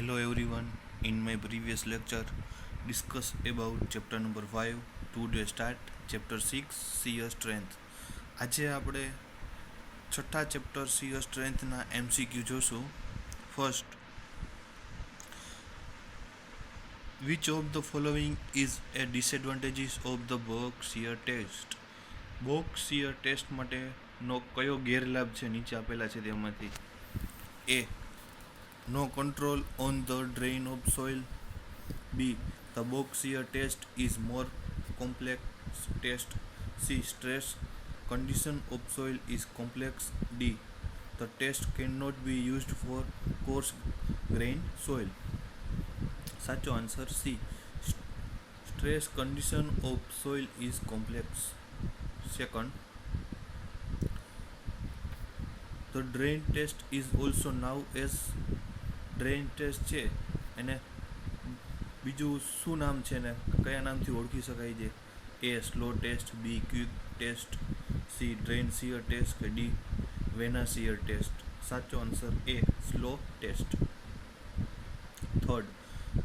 Hello everyone. In my previous lecture, discuss about chapter number 5. Today start chapter 6 shear strength. આજે આપણે છઠ્ઠા chapter shear strengthના MCQ જોશું. First, which of the following is a disadvantages of the box shear test? Box shear test માટેનો કયો ગેરલાભ છે નીચે આપેલા છે તેમાંથી? A. No control on the drain of soil. B. The box shear test is more complex test. C. Stress condition of soil is complex. D. The test cannot be used for coarse grain soil. સાચો answer C. Stress condition of soil is complex. Second, the drain test is also known as drain test છે એને બીજું શું નામ છે ને કયા નામથી ઓળખી શકાય છે? A slow test, B quick test, C drain shear test કે ડી વેના શિયર ટેસ્ટ? સાચો answer A slow test. Third,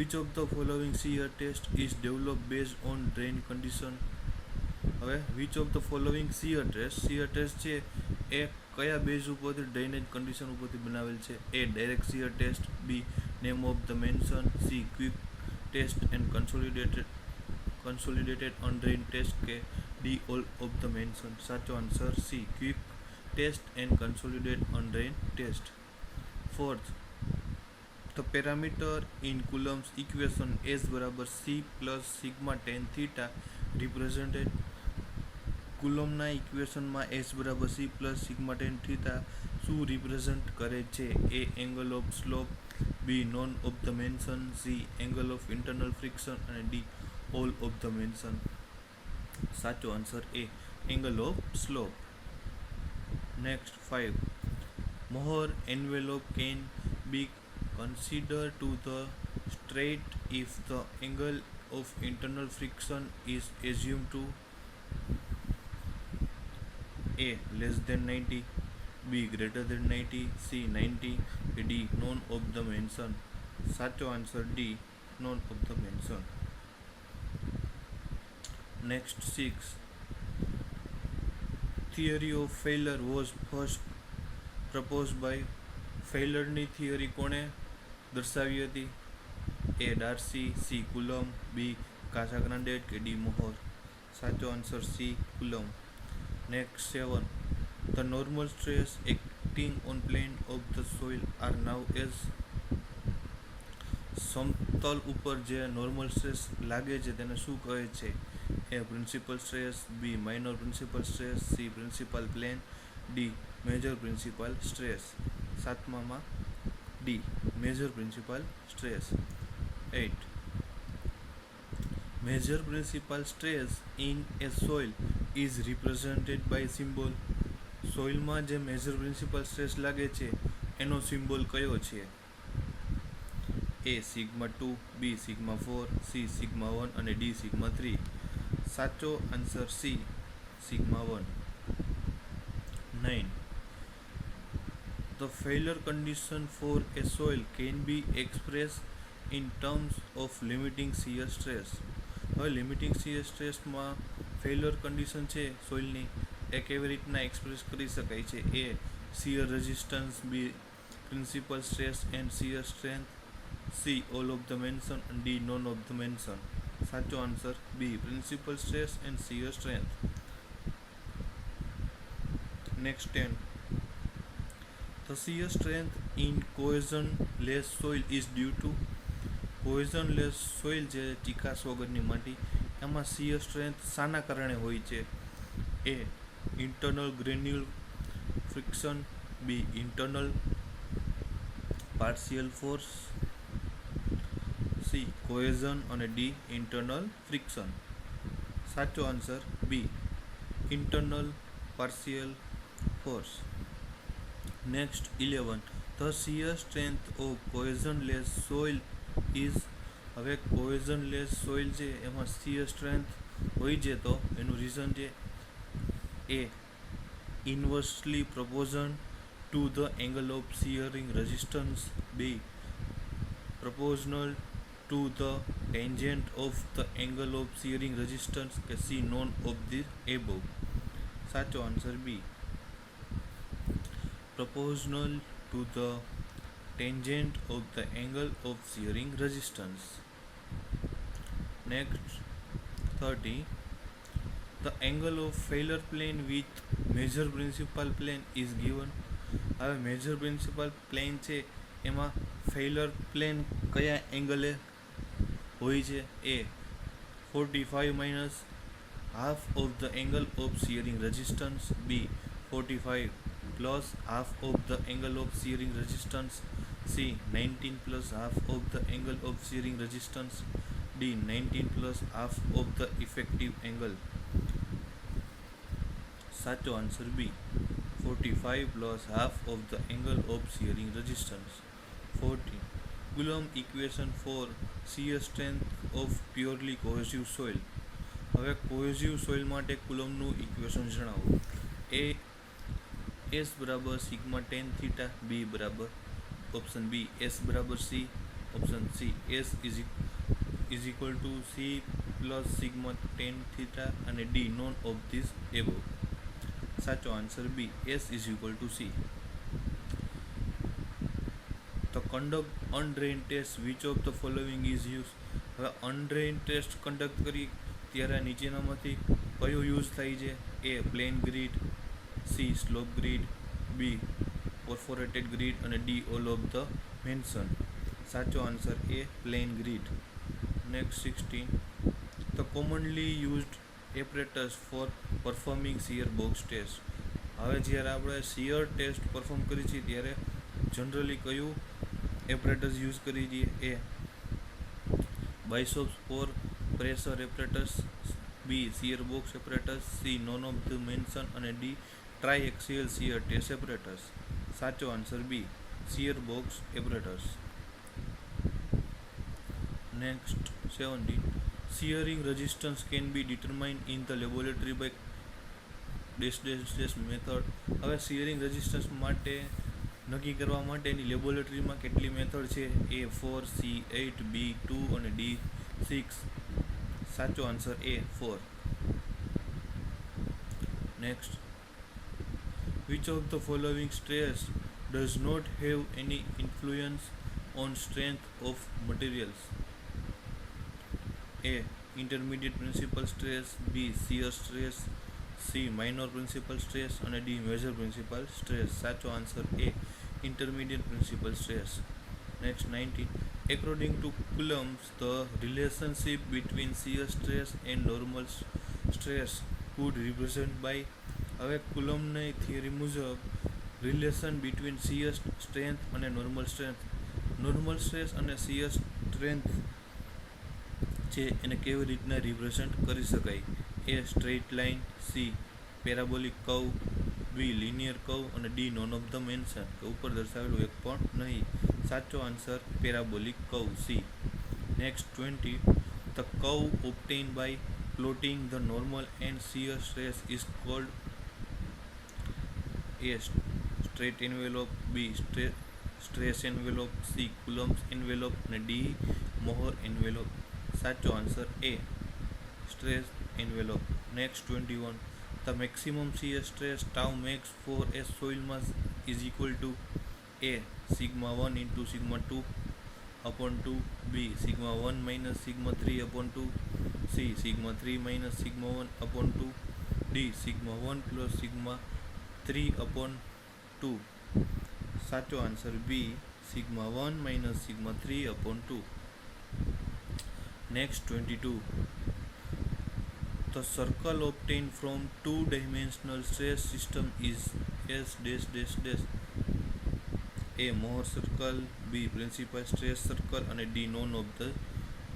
which of the following shear test is develop based on drain condition? હવે which of the following shear test છે એ કયા base ઉપરથી drainage condition ઉપરથી બનાવેલ છે? A direct shear test, B name of the mention, C quick test and consolidated undrained test કે D all of the mention? સાચો answer C quick test and consolidated undrained test. Fourth, the parameter in Coulomb's equation S બરાબર C plus sigma tan theta represented કુલમના ઇક્વેશનમાં S બરાબર C plus sigma tan theta શું represent કરે છે? A angle of slope, B none of the mention, C angle of internal friction અને D all of the mention? સાચો answer A angle of slope. Next 5, Mohr envelope can be considered to the straight if the angle of internal friction is assumed to A. less than 90, B. greater than 90, C. 90, D. none of the mention? સાચો answer D. none of the mention. Next 6, theory of failure was first proposed by ફેઇલરની theory કોણે દર્શાવી હતી? A Darcy, C Coulomb, B Casagrande કે D Mohr? સાચો answer C Coulomb. Next 7, the normal stress acting on plane of the soil are known as? સમતલ ઉપર જે normal stress લાગે છે તેને શું કહે છે? A principal stress, B minor principal stress, C principal plane, D major principal stress? સાતમામાં D major principal stress. 8, major principal stress in a soil is represented by symbol. સોઇલમાં જે મેજર પ્રિન્સિપલ સ્ટ્રેસ લાગે છે એનો symbol કયો છે? એ sigma 2, B sigma 4, C sigma 1 અને D sigma 3? સાચો answer C sigma 1. 9, the failure condition for a soil can be expressed in terms of limiting shear stress. હવે લિમિટિંગ શિયર સ્ટ્રેસમાં failure condition છે સોઇલની એ કેવી રીતના એક્સપ્રેસ કરી શકાય છે? એ shear resistance, B principal stress and shear strength, C all of the mention, D none of the mention? સાચો answer B principal stress and shear strength. Next 10, the shear strength in cohesion less soil is due to? Cohesionless soil જે ચીકાશ વગરની માટી એમાં shear strength શાના કારણે હોય છે? A internal granule friction, B internal partial force, C cohesion અને ડી ઇન્ટરનલ ફ્રિક્શન? સાચો answer B internal partial force. Next 11, the shear strength of cohesionless soil is? હવે કોહેઝનલેસ સોઇલ છે એમાં શિયર સ્ટ્રેન્થ હોય છે તો એનું રીઝન છે એ ઇન્વર્સલી proportion to the angle of shearing resistance, B proportional to the tangent of the angle of shearing resistance કે C none of the above. સાચો answer B, proportional to the tangent of the angle of shearing resistance. Next 30. The angle of failure plane with major principal plane is given. હવે major principal plane છે એમાં failure plane કયા એંગલે હોય છે? એ 45 minus half of the angle of shearing resistance, B 45 plus half of the angle of shearing resistance, C 19 plus half of the angle of shearing resistance, D 19 plus half of the effective angle. સાચો answer B, 45 plus half of the angle of shearing resistance. 40. Coulomb equation for shear strength of purely cohesive soil. હવે કોહેઝિવ soil માટે કુલમ્બનું equation જણાવો. A S બરાબર sigma tan theta, B બરાબર option B S બરાબર C, option C S is equal to C plus sigma tan theta અને D none of this above. સાચો answer B S is equal to C. તો conduct undrained test which of the following is use. હવે undrained test conduct કરી ત્યારે નીચેનામાંથી કયો use થાય છે? A plain grid, C slope grid, B perforated grid અને D all of the mention. સાચો answer A plain grid. Next 16. The commonly used apparatus for performing shear box test. હવે જ્યારે આપણે શિયર ટેસ્ટ પરફોર્મ કરીએ છીએ ત્યારે generally કયું apparatus use કરીએ છીએ? A biceps for pressure apparatus, B shear box apparatus, C none of the mention અને D triaxial shear test apparatus. સાચો answer B shear box apparatus. Next 17. Shearing resistance can be determined in the laboratory by dash method. હવે shearing resistance માટે નક્કી કરવા માટેની લેબોરેટરીમાં કેટલી method છે? એ 4, સી 8, બી 2 અને ડી 6. સાચો answer A 4. Next, which of the following stress does not have any influence on strength of materials? A intermediate principal stress, B shear stress, C minor principal stress અને D major principal stress. સાચો answer A intermediate principal stress. Next 19. According to Coulomb, the relationship between shear stress and normal stress could represent by. હવે કુલમ્બની theory મુજબ relation between shear strength અને normal stress અને shear strength છે એને કેવી રીતના રિપ્રેઝેન્ટ કરી શકાય? A straight line, C parabolic curve, B linear curve અને D none of the mention કે ઉપર દર્શાવેલું એક પણ નહીં. સાચો answer parabolic curve, C. Next 20. The curve obtain by plotting the normal and shear stress is called. A straight envelope, B stress envelope, C Coulomb's envelope અને D Mohr envelope. સાચો answer A stress envelope. Next 21. The maximum shear stress tau max for a soil mass is equal to. A sigma 1 into sigma 2 upon 2, B sigma 1 minus sigma 3 upon 2, C sigma 3 minus sigma 1 upon 2, D sigma 1 plus sigma 3 upon 2. સાચો answer B sigma 1 minus sigma 3 upon 2. Next 22. The circle obtain from 2-dimensional stress system is S dash dash dash. A Mohr circle, B principal stress circle અને D none of the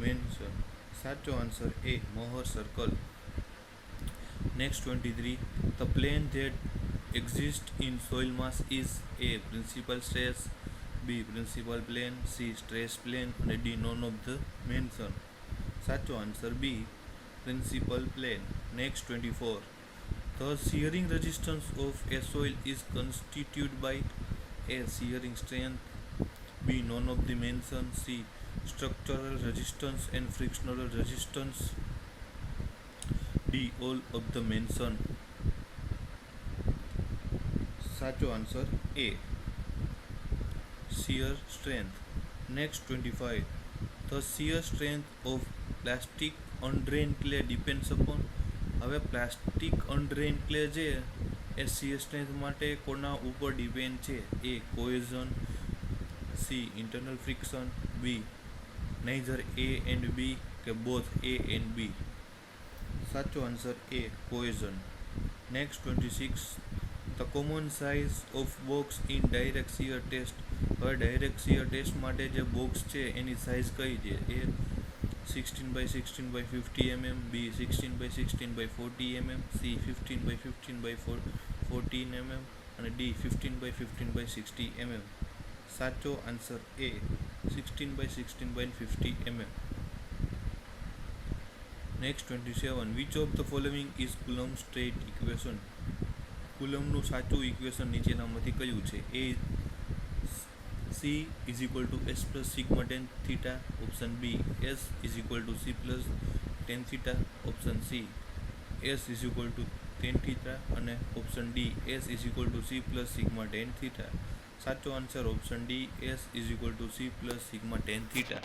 mention. સાચો answer A Mohr circle. Next 23. The plane that exist in soil mass is A principal stress, B principal plane, C stress plane અને D none of the mention. સાચો answer B principal plane. Next 24. The shearing resistance of a soil is constituted by A shearing strength, B none of the mention, C structural resistance and frictional resistance. D. All of the mentioned. સાચો answer A. Shear strength. Next 25. The shear strength of plastic undrained clay depends upon. હવે plastic undrained clay છે એ shear strength માટે કોના ઉપર depend છે? A cohesion, C internal friction, B neither A and B કે both A and B. સાચો answer A cohesion. Next 26. The common size of box in direct shear test. હવે direct shear test માટે જે box છે એની size કઈ છે? એ 16x16x50 mm, B 16x16x40 mm, C 15x15x14 mm અને D 15x15x60 mm. સાચો answer A 16x16x50 mm. Next 27. Which of the following is Coulomb straight equation. કુલમ્બનું સાચું ઇક્વેશન નીચેનામાંથી કયું છે? A C is equal to S plus sigma tan theta. Option B, S is equal to C plus tan theta. Option C, S is equal to tan theta. અને option D, S is equal to C plus sigma tan theta. સાચો answer option D, S is equal to C plus sigma tan theta.